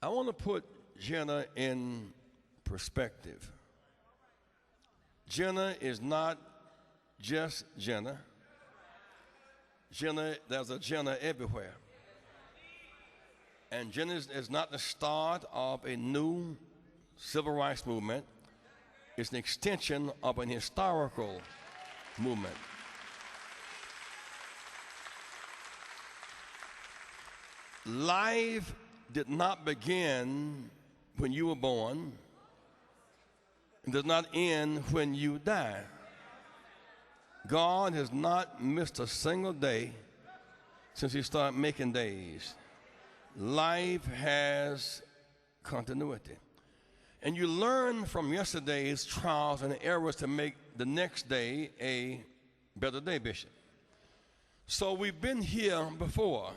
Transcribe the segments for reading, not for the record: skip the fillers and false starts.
I want to put Jena in perspective. Jena is not just Jena. There's a Jena everywhere. And Jena is not the start of a new civil rights movement. It's an extension of an historical movement. Life did not begin when you were born. It does not end when you die. God has not missed a single day since he started making days. Life has continuity. And you learn from yesterday's trials and errors to make the next day a better day, Bishop. So we've been here before.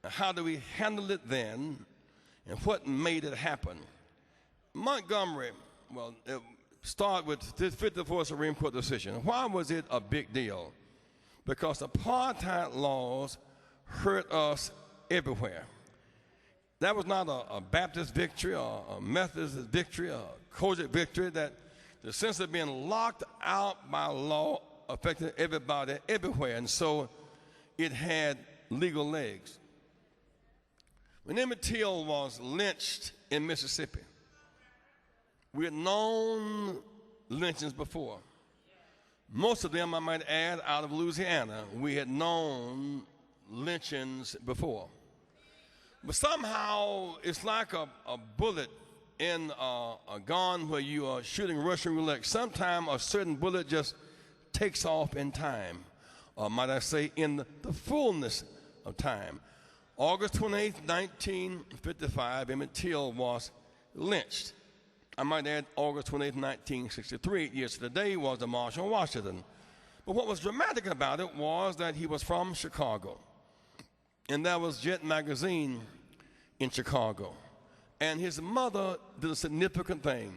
How do we handle it then, and what made it happen? Montgomery, well, it started with this 54th Supreme Court decision. Why was it a big deal? Because apartheid laws hurt us everywhere. That was not a Baptist victory or a Methodist victory or a Kojic victory. That the sense of being locked out by law affected everybody everywhere, and so it had legal legs. When Emmett Till was lynched in Mississippi, we had known lynchings before. Most of them, I might add, out of Louisiana. We had known lynchings before. But somehow it's like a bullet in a gun where you are shooting Russian roulette. Sometimes a certain bullet just takes off in time, or might I say in the fullness of time. August 28, 1955, Emmett Till was lynched. I might add August 28, 1963, 8 years to the day, was the March on Washington. But what was dramatic about it was that he was from Chicago. And that was Jet magazine in Chicago. And his mother did a significant thing.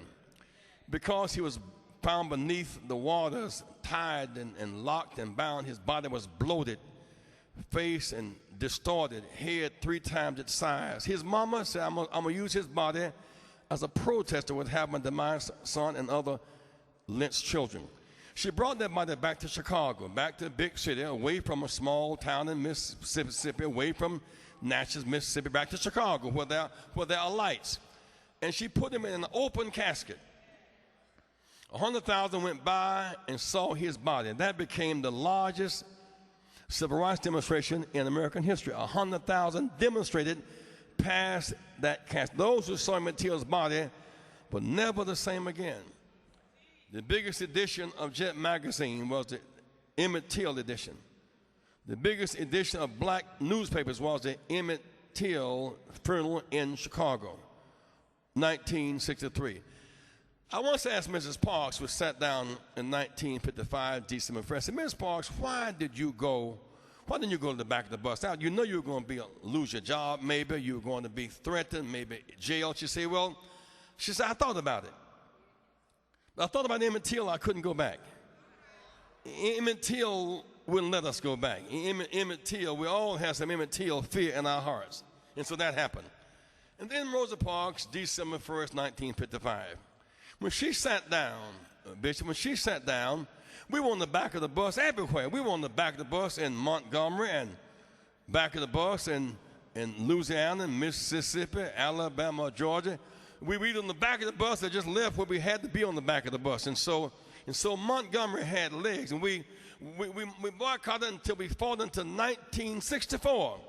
Because he was found beneath the waters, tied and locked and bound, his body was bloated, face and distorted, head 3 times its size. His mama said, I'm going to use his body as a protest to what happened to my son and other lynched children. She brought that body back to Chicago, back to the big city, away from a small town in Mississippi, away from Natchez, Mississippi, back to Chicago, where there are lights. And she put him in an open casket. 100,000 went by and saw his body. And that became the largest civil rights demonstration in American history. 100,000 demonstrated past that casket. Those who saw Emmett Till's body were never the same again. The biggest edition of Jet magazine was the Emmett Till edition. The biggest edition of black newspapers was the Emmett Till funeral in Chicago, 1963. I once asked Mrs. Parks, who sat down in 1955, December 1st, I said, Mrs. Parks, why didn't you go to the back of the bus? Now, you know you were going to lose your job, maybe. You were going to be threatened, maybe jailed. She said, I thought about it. I thought about Emmett Till, I couldn't go back. Emmett Till wouldn't let us go back. Emmett Till, we all have some Emmett Till fear in our hearts. And so that happened. And then Rosa Parks, December 1st, 1955. When she sat down, Bishop, we were on the back of the bus everywhere. We were on the back of the bus in Montgomery and back of the bus in Louisiana, Mississippi, Alabama, Georgia. We were on the back of the bus that just left where we had to be on the back of the bus. And so Montgomery had legs. And we boycotted until we fought until 1964.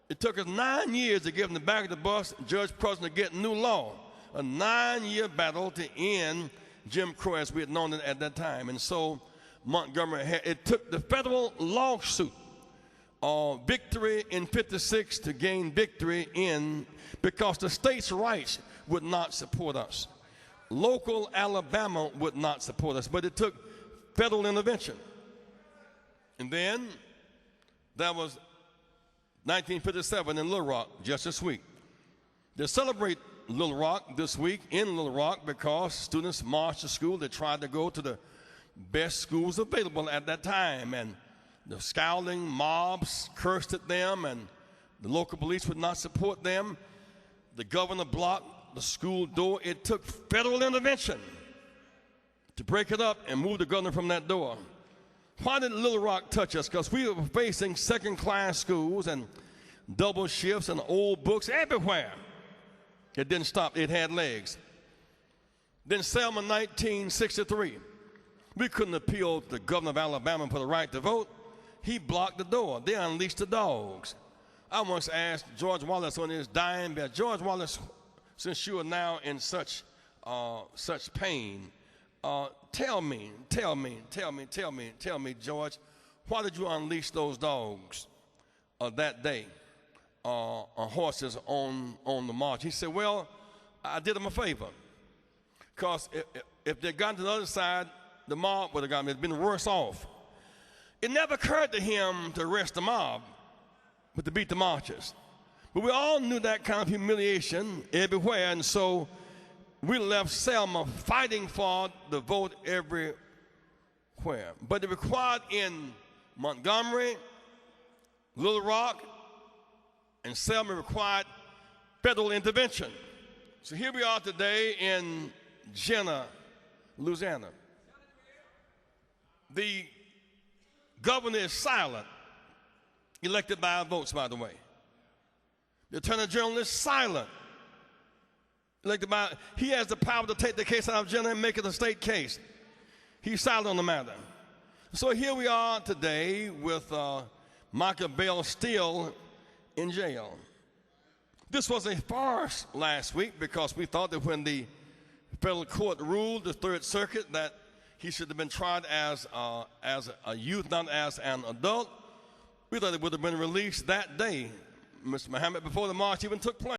It took us 9 years to get in the back of the bus, Judge President, to get new law. A 9-year battle to end Jim Crow as we had known it at that time. And so Montgomery it took the federal lawsuit victory in 56 to gain victory because the states' rights would not support us. Local Alabama would not support us, but it took federal intervention. And then that was 1957 in Little Rock, just this week. They celebrate Little Rock this week in Little Rock because students marched to school. They tried to go to the best schools available at that time, and the scowling mobs cursed at them, and the local police would not support them. the governor blocked the school door. It took federal intervention to break it up and move the governor from that door. Why did Little Rock touch us? Because we were facing second-class schools and double shifts and old books everywhere. It didn't stop. It had legs. Then Selma, 1963. We couldn't appeal to the governor of Alabama for the right to vote. He blocked the door. They unleashed the dogs. I once asked George Wallace on his dying bed, George Wallace, since you are now in such pain, tell me, George, why did you unleash those dogs that day on horses on the march? He said, well, I did them a favor, because if they'd gotten to the other side, the mob would have gotten, it'd been worse off. It never occurred to him to arrest the mob, but to beat the marchers. But we all knew that kind of humiliation everywhere, and so we left Selma fighting for the vote everywhere. But it required in Montgomery, Little Rock, and Selma required federal intervention. So here we are today in Jena, Louisiana. The governor is silent, elected by our votes, by the way. The attorney general is silent, elected by, he has the power to take the case out of Jena and make it a state case. He's silent on the matter. So here we are today with Michael Bell still in jail. This was a farce last week, because we thought that when the federal court ruled, the Third Circuit, that he should have been tried as a youth, not as an adult. We thought it would have been released that day, Mr. Muhammad, before the march even took place.